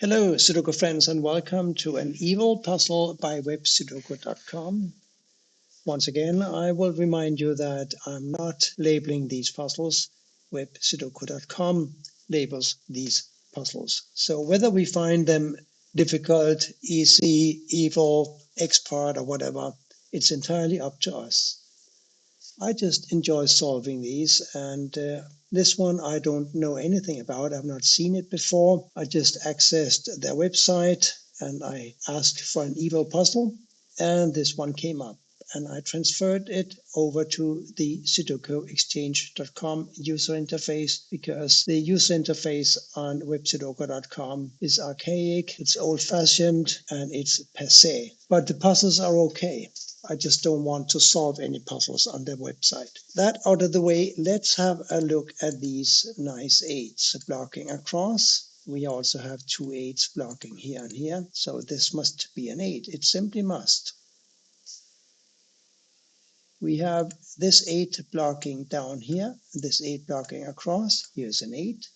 Hello, Sudoku friends, and welcome to an evil puzzle by websudoku.com. Once again, I will remind you that I'm not labeling these puzzles. Websudoku.com labels these puzzles. So whether we find them difficult, easy, evil, expert, or whatever, it's entirely up to us. I just enjoy solving these, and this one I don't know anything about. I've not seen it before. I just accessed their website and I asked for an evil puzzle, and this one came up. And I transferred it over to the SudokuExchange.com user interface because the user interface on websudoku.com is archaic, it's old-fashioned, and it's passé. But the puzzles are okay. I just don't want to solve any puzzles on their website. That out of the way, let's have a look at these nice 8s blocking across. We also have two 8s blocking here and here, so this must be an 8. It simply must. We have this 8 blocking down here, this 8 blocking across. Here's an 8.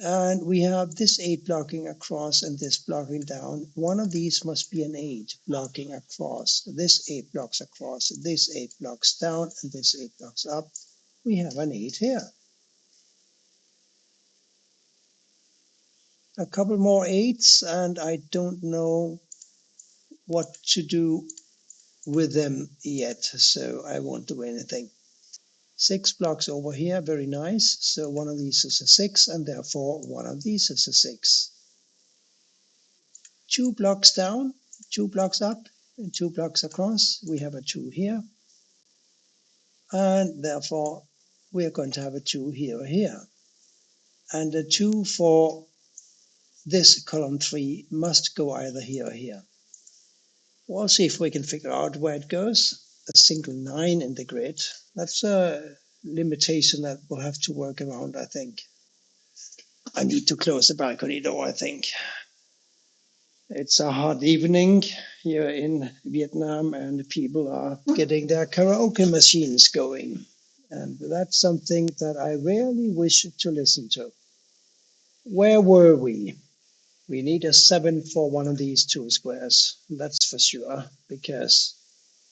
And we have this 8 blocking across and this blocking down. One of these must be an 8 blocking across. This 8 blocks across, this 8 blocks down, and this 8 blocks up. We have an 8 here. A couple more 8s, and I don't know what to do with them yet, so I won't do anything. 6 blocks over here, very nice. So one of these is a 6, and therefore one of these is a 6. 2 blocks down, 2 blocks up, and 2 blocks across. We have a 2 here, and therefore we are going to have a 2 here or here. And a 2 for this column 3 must go either here or here. We'll see if we can figure out where it goes. A single 9 in the grid. That's a limitation that we'll have to work around, I think. I need to close the balcony door, I think. It's a hot evening here in Vietnam, and people are getting their karaoke machines going. And that's something that I rarely wish to listen to. Where were we? We need a 7 for one of these 2 squares, that's for sure, because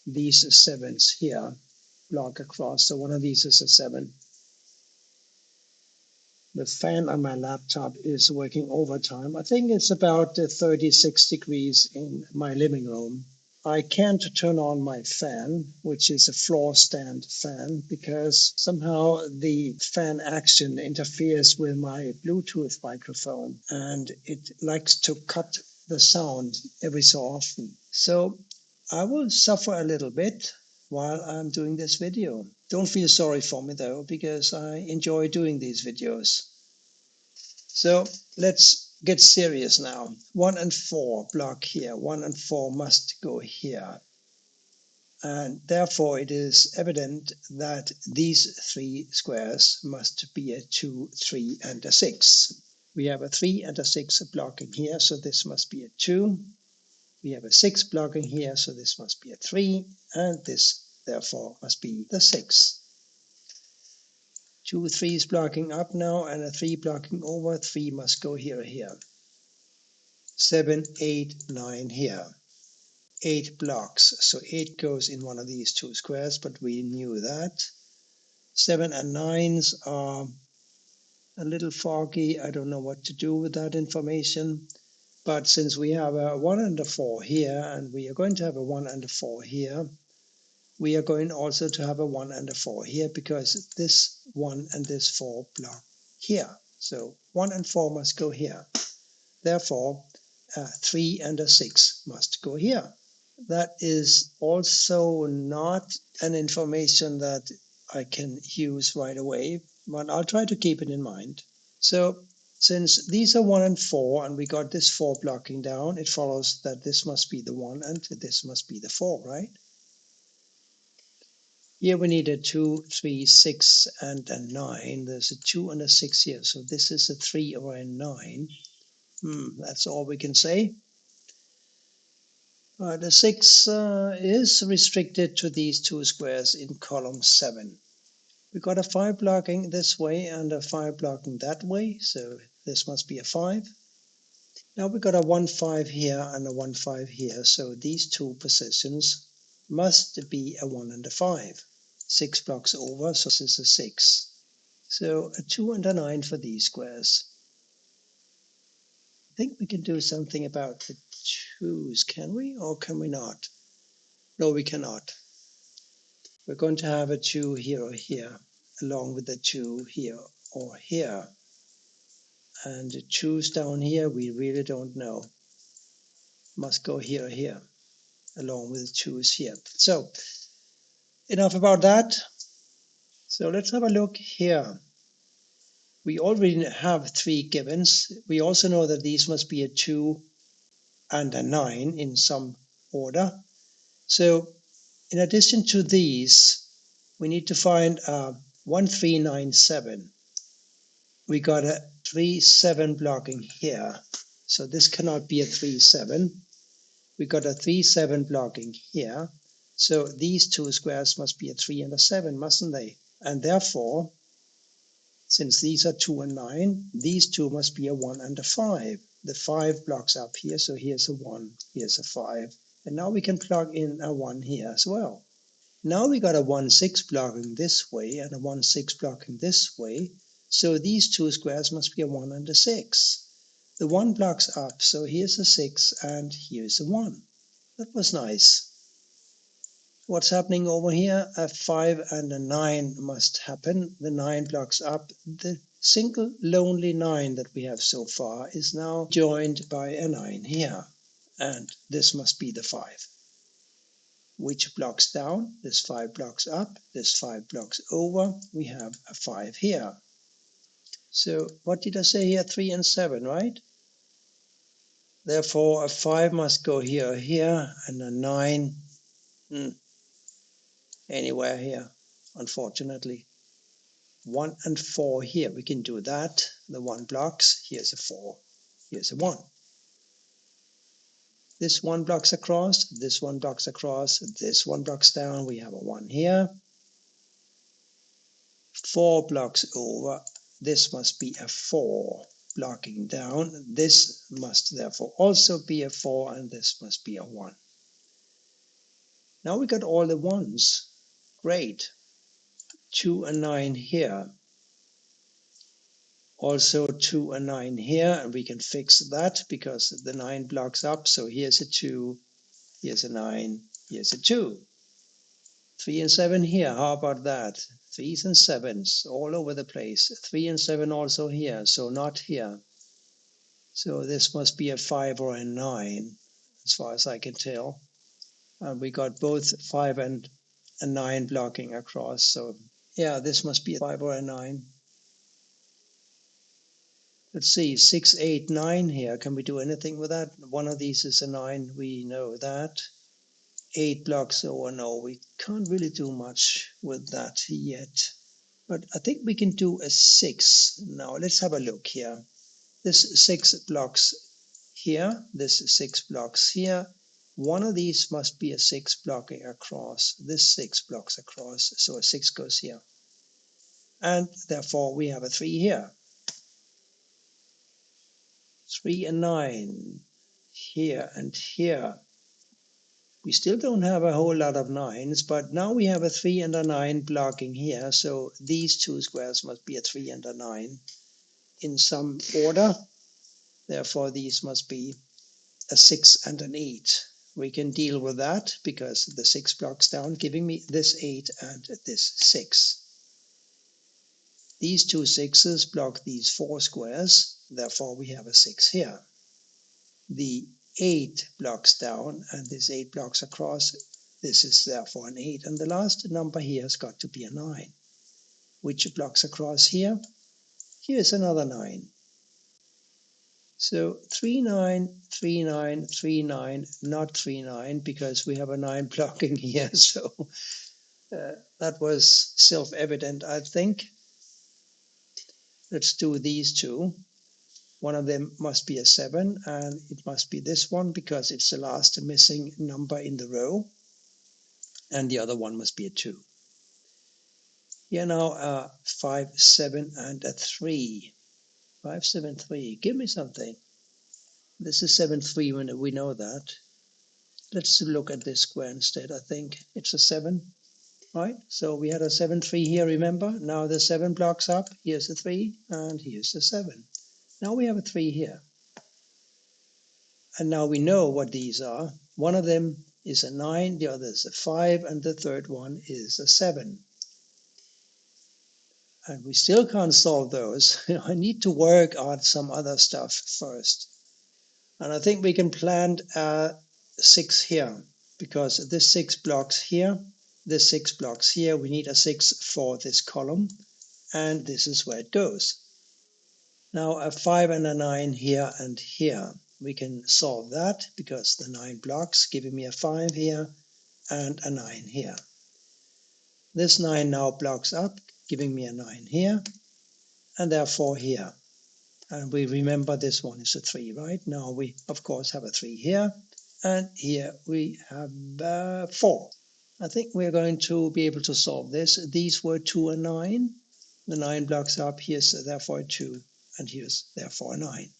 these 7s here block across, so one of these is a 7. The fan on my laptop is working overtime. I think it's about 36 degrees in my living room. I can't turn on my fan, which is a floor stand fan, because somehow the fan action interferes with my Bluetooth microphone and it likes to cut the sound every so often. So I will suffer a little bit while I'm doing this video. Don't feel sorry for me though, because I enjoy doing these videos. So let's get serious now. 1 and 4 block here. 1 and 4 must go here. And therefore it is evident that these 3 squares must be a 2, 3, and a 6. We have a 3 and a 6 blocking here, so this must be a 2. We have a 6 blocking here, so this must be a 3, and this therefore must be the 6. 2 3s blocking up now, and a 3 blocking over. 3 must go here or here. 7, 8, 9 here. 8 blocks, so 8 goes in one of these 2 squares, but we knew that. 7 and 9s are a little foggy. I don't know what to do with that information. But since we have a 1 and a 4 here, and we are going to have a 1 and a 4 here, we are going also to have a 1 and a 4 here, because this 1 and this 4 block here. So 1 and 4 must go here. Therefore, 3 and a 6 must go here. That is also not an information that I can use right away, but I'll try to keep it in mind. So since these are 1 and 4, and we got this 4 blocking down, it follows that this must be the 1 and this must be the 4, right? Here we need a 2, 3, 6, and a 9. There's a 2 and a 6 here, so this is a 3 or a 9. That's all we can say. The 6 is restricted to these 2 squares in column 7. We got a 5 blocking this way and a 5 blocking that way, so this must be a 5. Now we got a 1 5 here and a 1 5 here, so these two positions must be a 1 and a 5. 6 blocks over, so this is a 6. So a 2 and a 9 for these squares. I think we can do something about the 2's, can we? Or can we not? No, we cannot. We're going to have a 2 here or here, along with the 2 here or here. And the 2's down here, we really don't know. Must go here or here, along with the 2's here. So, enough about that. So let's have a look here. We already have 3 givens. We also know that these must be a 2 and a 9 in some order. So in addition to these, we need to find 1397. We got a 3 7 blocking here. So this cannot be a 3 7. We got a 3 7 blocking here. So these two squares must be a 3 and a 7, mustn't they? And therefore, since these are 2 and 9, these two must be a 1 and a 5. The 5 blocks up here, so here's a 1, here's a 5. And now we can plug in a 1 here as well. Now we got a 1 6 blocking this way and a 1 6 blocking this way. So these two squares must be a 1 and a 6. The 1 blocks up, so here's a 6 and here's a 1. That was nice. What's happening over here? A 5 and a 9 must happen. The 9 blocks up. The single lonely 9 that we have so far is now joined by a 9 here. And this must be the 5. Which blocks down? This 5 blocks up. This 5 blocks over. We have a 5 here. So what did I say here? 3 and 7, right? Therefore, a 5 must go here or here, and a 9 anywhere here, unfortunately. 1 and 4 here, we can do that. The 1 blocks, here's a 4, here's a 1. This 1 blocks across, this 1 blocks across, this 1 blocks down, we have a 1 here. 4 blocks over, this must be a 4 blocking down. This must therefore also be a 4, and this must be a 1. Now we got all the 1's. Great. 2 and 9 here. Also 2 and 9 here, and we can fix that because the 9 blocks up. So here's a 2, here's a 9, here's a 2. 3 and 7 here, how about that? 3's and 7's all over the place. 3 and 7 also here, so not here. So this must be a 5 or a 9, as far as I can tell. And we got both 5 and a 9 blocking across. So yeah, this must be a 5 or a 9. Let's see, 6, 8, 9 here. Can we do anything with that? One of these is a 9. We know that. 8 blocks. Oh, no, we can't really do much with that yet. But I think we can do a 6. Now, let's have a look here. This 6 blocks here. This 6 blocks here. One of these must be a 6 blocking across. This 6 blocks across. So a 6 goes here. And therefore, we have a 3 here. 3 and 9 here and here. We still don't have a whole lot of 9's, but now we have a 3 and a 9 blocking here. So these two squares must be a 3 and a 9 in some order. Therefore, these must be a 6 and an 8. We can deal with that because the 6 blocks down, giving me this 8 and this 6. These two 6's block these 4 squares. Therefore, we have a 6 here. The 8 blocks down and this 8 blocks across. This is therefore an 8. And the last number here has got to be a 9. Which blocks across here? Here's another 9. So 3, 9, 3, 9, 3, 9, not 3, 9, because we have a 9 blocking here. So that was self-evident, I think. Let's do these two. One of them must be a 7, and it must be this one because it's the last missing number in the row. And the other one must be a 2. Here now 5, 7, and a 3. 5, 7, 3. Give me something. This is 7, 3 when we know that. Let's look at this square instead. I think it's a 7, right? So we had a 7, 3 here, remember? Now the 7 blocks up. Here's a 3, and here's a 7. Now we have a 3 here. And now we know what these are. One of them is a 9, the other is a 5, and the third one is a 7. And we still can't solve those. I need to work on some other stuff first. And I think we can plant 6 here, because this 6 blocks here, this 6 blocks here, we need a 6 for this column, and this is where it goes. Now a 5 and a 9 here and here. We can solve that because the 9 blocks giving me a 5 here and a 9 here. This 9 now blocks up, giving me a 9 here, and therefore here. And we remember this one is a 3, right? Now we, of course, have a 3 here, and here we have 4. I think we're going to be able to solve this. These were 2 and 9. The 9 blocks up, here's therefore a 2, and here's therefore a 9.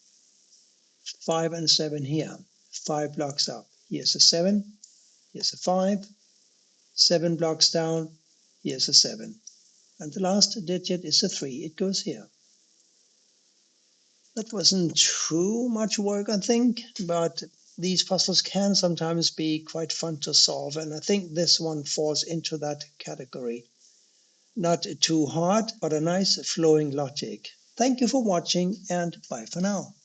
5 and 7 here. 5 blocks up. Here's a 7. Here's a 5. 7 blocks down. Here's a 7. And the last digit is a 3. It goes here. That wasn't too much work, I think, but these puzzles can sometimes be quite fun to solve, and I think this one falls into that category. Not too hard, but a nice flowing logic. Thank you for watching, and bye for now.